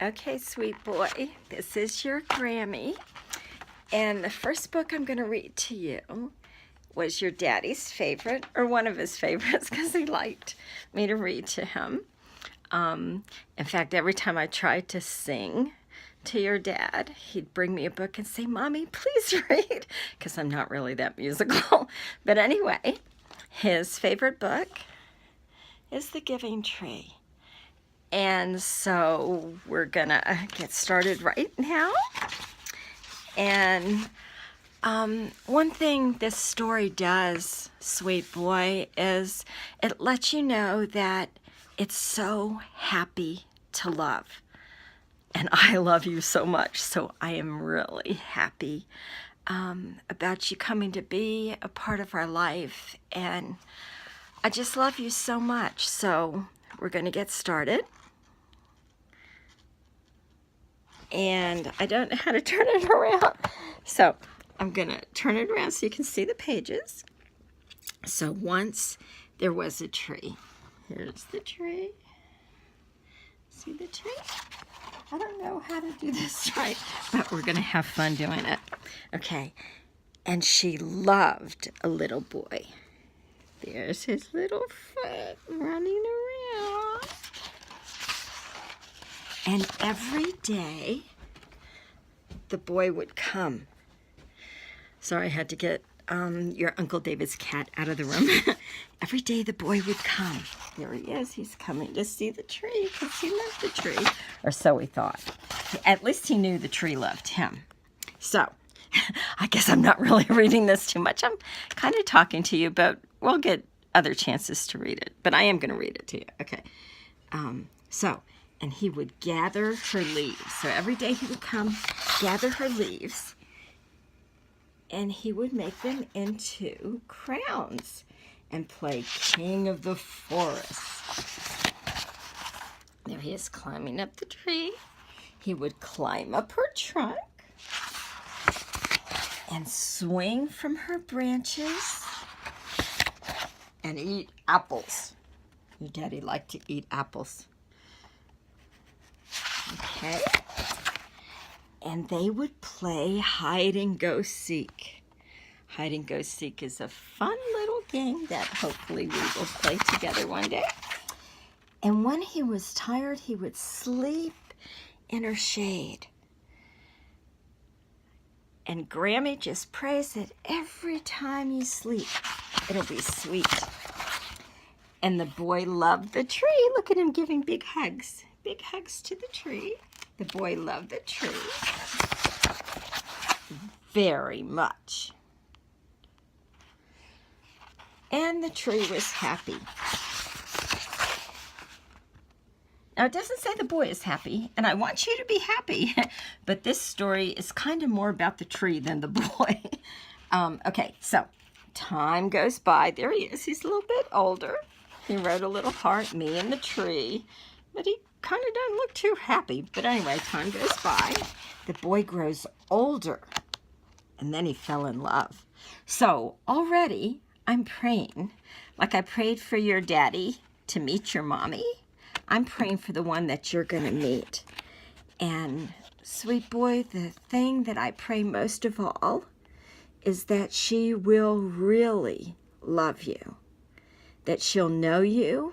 Okay, sweet boy, this is your Grammy. And the first book I'm going to read to you was your daddy's favorite, or one of his favorites, because he liked me to read to him. In fact, every time I tried to sing to your dad, he'd bring me a book and say, "Mommy, please read," because I'm not really that musical. But anyway, his favorite book is The Giving Tree. And so we're gonna get started right now. And one thing this story does, sweet boy, is it lets you know that it's so happy to love. And I love you so much, so I am really happy about you coming to be a part of our life. And I just love you so much. So we're gonna get started. And I don't know how to turn it around. So I'm gonna turn it around so you can see the pages. So once there was a tree. Here's the tree. See the tree? I don't know how to do this right, but we're gonna have fun doing it. Okay, and she loved a little boy. There's his little foot running around. And every day, the boy would come. Sorry, I had to get your Uncle David's cat out of the room. Every day, the boy would come. There he is. He's coming to see the tree because he loved the tree. Or so he thought. At least he knew the tree loved him. So, I guess I'm not really reading this too much. I'm kind of talking to you, but we'll get other chances to read it. But I am going to read it to you. Okay. And he would gather her leaves. So every day he would come, gather her leaves, and he would make them into crowns and play king of the forest. There he is climbing up the tree. He would climb up her trunk and swing from her branches and eat apples. Your daddy liked to eat apples. Okay, and they would play hide and go seek. Hide and go seek is a fun little game that hopefully we will play together one day. And when he was tired, he would sleep in her shade. And Grammy just prays that every time you sleep, it'll be sweet. And the boy loved the tree. Look at him giving big hugs. Big hugs to the tree. The boy loved the tree very much. And the tree was happy. Now, it doesn't say the boy is happy, and I want you to be happy, but this story is kind of more about the tree than the boy. Okay, so time goes by. There he is. He's a little bit older. He wrote a little heart, me and the tree, but he kind of doesn't look too happy. But anyway, time goes by. The boy grows older, and then he fell in love. So already I'm praying, like I prayed for your daddy to meet your mommy. I'm praying for the one that you're going to meet. And sweet boy, the thing that I pray most of all is that she will really love you, that she'll know you,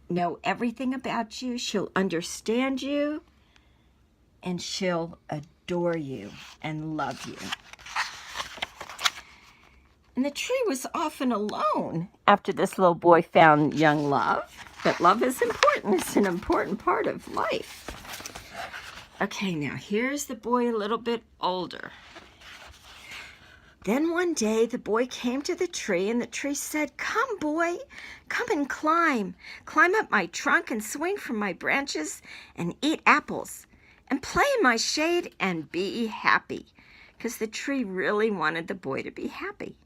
know everything about you, she'll understand you, and she'll adore you and love you. And the tree was often alone after this little boy found young love. But love is important. It's an important part of life. Okay, now here's the boy a little bit older. Then one day the boy came to the tree, and the tree said, "Come, boy, come and climb. Climb up my trunk and swing from my branches and eat apples and play in my shade and be happy." Because the tree really wanted the boy to be happy.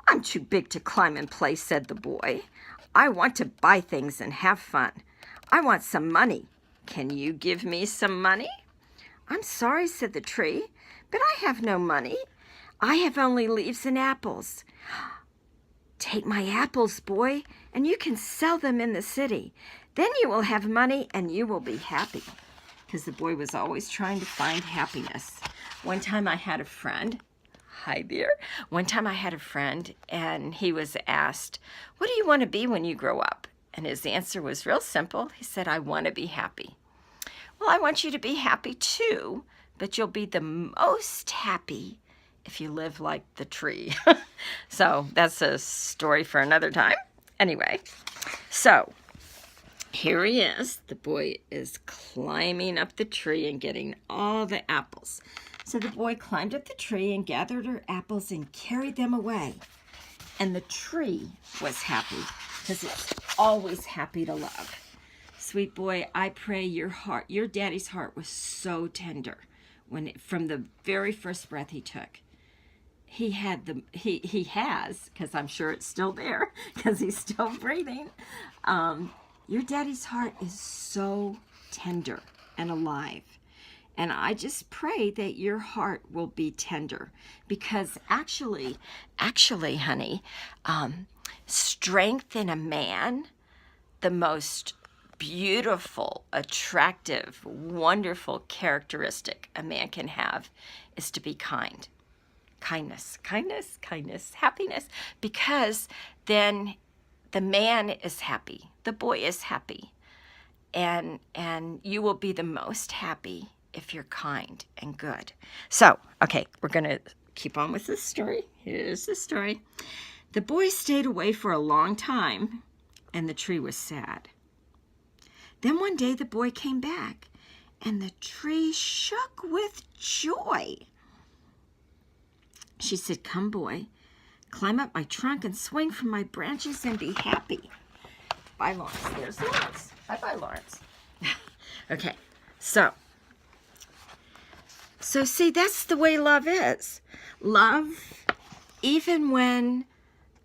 "I'm too big to climb and play," said the boy. "I want to buy things and have fun. I want some money. Can you give me some money?" "I'm sorry," said the tree, "but I have no money. I have only leaves and apples." "Take my apples, boy, and you can sell them in the city. Then you will have money and you will be happy. Because the boy was always trying to find happiness. One time I had a friend. Hi there. One time I had a friend and he was asked, what do you want to be when you grow up? And his answer was real simple. He said, I want to be happy. Well, I want you to be happy too, but you'll be the most happy if you live like the tree. So that's a story for another time. Anyway, so here he is. The boy is climbing up the tree and getting all the apples. So the boy climbed up the tree and gathered her apples and carried them away. And the tree was happy because it's always happy to love. Sweet boy, I pray your heart, your daddy's heart was so tender from the very first breath he took. He has, because I'm sure it's still there, because he's still breathing. Your daddy's heart is so tender and alive. And I just pray that your heart will be tender. Because actually, honey, strength in a man, the most beautiful, attractive, wonderful characteristic a man can have is to be kind. Kindness, happiness. Because then the man is happy, the boy is happy, and you will be the most happy if you're kind and good. So, okay, we're going to keep on with this story. Here's the story. The boy stayed away for a long time, and the tree was sad. Then one day the boy came back, and the tree shook with joy. She said, come, boy, climb up my trunk and swing from my branches and be happy. Bye, Lawrence. There's Lawrence. Bye-bye, Lawrence. Okay, so see, that's the way love is. Love, even when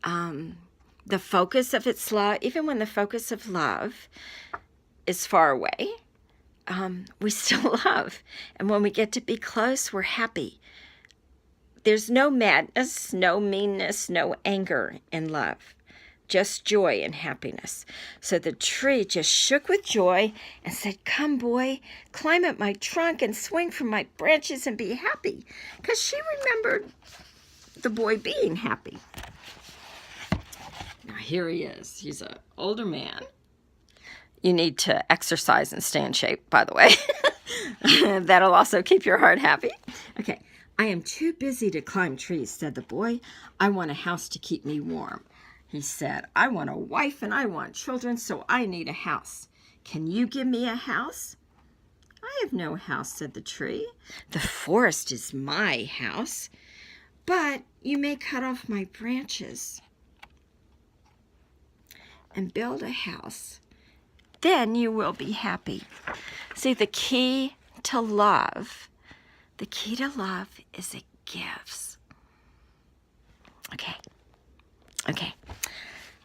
the focus of love is far away, we still love. And when we get to be close, we're happy. There's no madness, no meanness, no anger in love. Just joy and happiness. So the tree just shook with joy and said, come, boy, climb up my trunk and swing from my branches and be happy. Because she remembered the boy being happy. Now here he is. He's an older man. You need to exercise and stay in shape, by the way. That'll also keep your heart happy. Okay. I am too busy to climb trees, said the boy. I want a house to keep me warm. He said, I want a wife and I want children, so I need a house. Can you give me a house? I have no house, said the tree. The forest is my house, but you may cut off my branches and build a house. Then you will be happy. See, the key to love is it gives. Okay.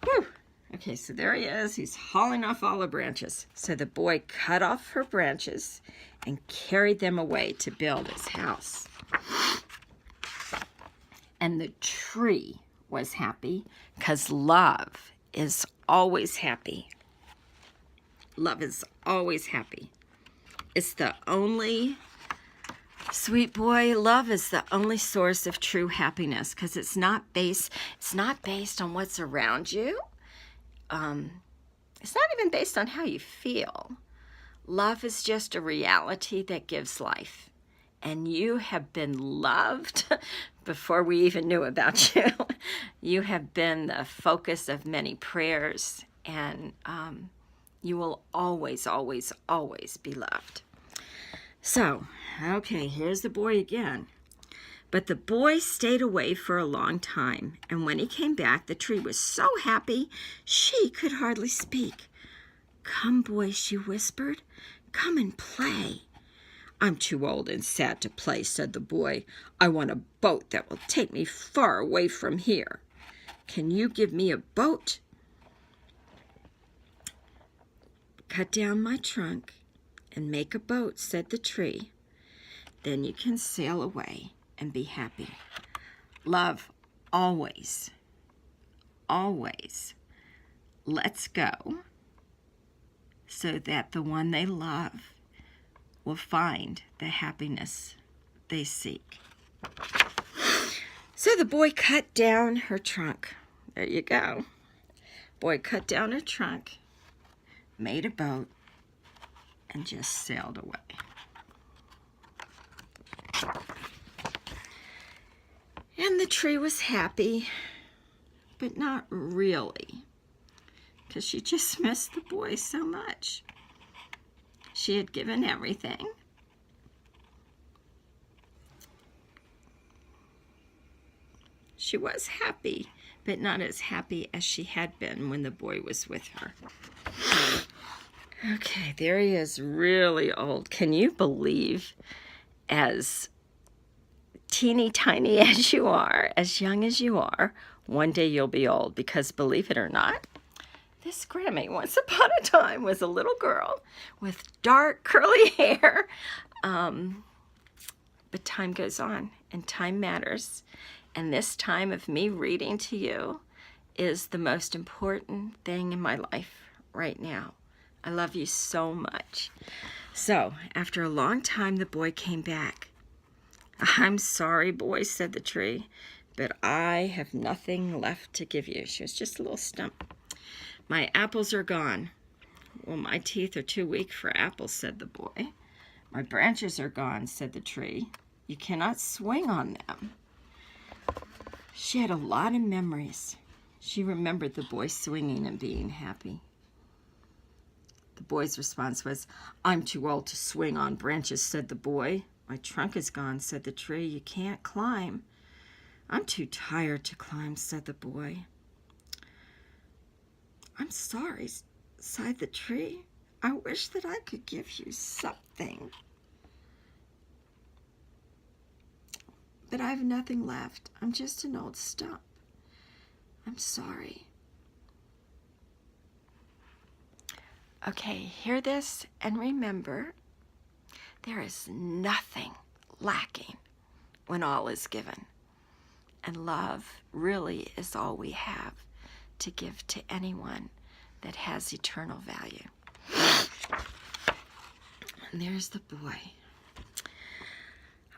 Whew. Okay, so there he is. He's hauling off all the branches. So the boy cut off her branches and carried them away to build his house. And the tree was happy because love is always happy. Love is always happy. It's the only... Sweet boy, love is the only source of true happiness because it's not based on what's around you. It's not even based on how you feel. Love is just a reality that gives life. And you have been loved before we even knew about you. You have been the focus of many prayers, and you will always, always, always be loved. So, okay, here's the boy again. But the boy stayed away for a long time, and when he came back, the tree was so happy she could hardly speak. Come, boy, she whispered, come and play. I'm too old and sad to play, said the boy. I want a boat that will take me far away from here. Can you give me a boat? Cut down my trunk and make a boat, said the tree. Then you can sail away and be happy. Love always, always lets go so that the one they love will find the happiness they seek. So the boy cut down her trunk. There you go. Boy cut down her trunk, made a boat, and just sailed away. And the tree was happy, but not really, because she just missed the boy so much. She had given everything. She was happy, but not as happy as she had been when the boy was with her. Okay, there he is, really old. Can you believe, as teeny tiny as you are, as young as you are, one day you'll be old? Because believe it or not, this Grammy once upon a time was a little girl with dark curly hair. But time goes on, and time matters. And this time of me reading to you is the most important thing in my life right now. I love you so much. So, after a long time, the boy came back. "I'm sorry, boy," said the tree, "but I have nothing left to give you." She was just a little stump. "My apples are gone." "Well, my teeth are too weak for apples," said the boy. "My branches are gone," said the tree. "You cannot swing on them." She had a lot of memories. She remembered the boy swinging and being happy. The boy's response was, "I'm too old to swing on branches," said the boy. "My trunk is gone," said the tree. "You can't climb." "I'm too tired to climb," said the boy. "I'm sorry," sighed the tree. "I wish that I could give you something, but I have nothing left. I'm just an old stump. I'm sorry." Okay, hear this and remember, there is nothing lacking when all is given. And love really is all we have to give to anyone that has eternal value. And there's the boy.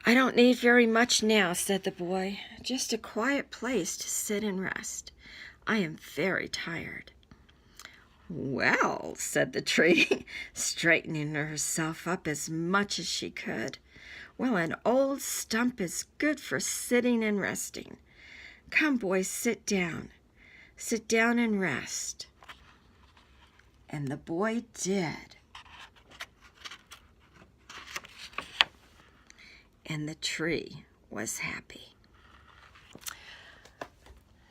"I don't need very much now," said the boy. "Just a quiet place to sit and rest. I am very tired." "Well," said the tree, straightening herself up as much as she could, "well, an old stump is good for sitting and resting. Come, boy, sit down. Sit down and rest." And the boy did. And the tree was happy.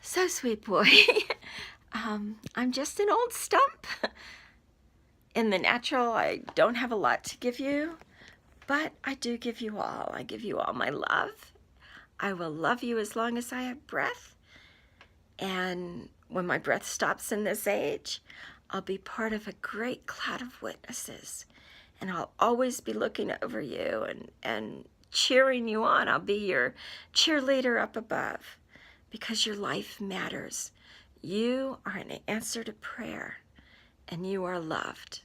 So, sweet boy, I'm just an old stump. In the natural, I don't have a lot to give you, but I do give you all. I give you all my love. I will love you as long as I have breath. And when my breath stops in this age, I'll be part of a great cloud of witnesses. And I'll always be looking over you and cheering you on. I'll be your cheerleader up above, because your life matters. You are an answer to prayer, and you are loved.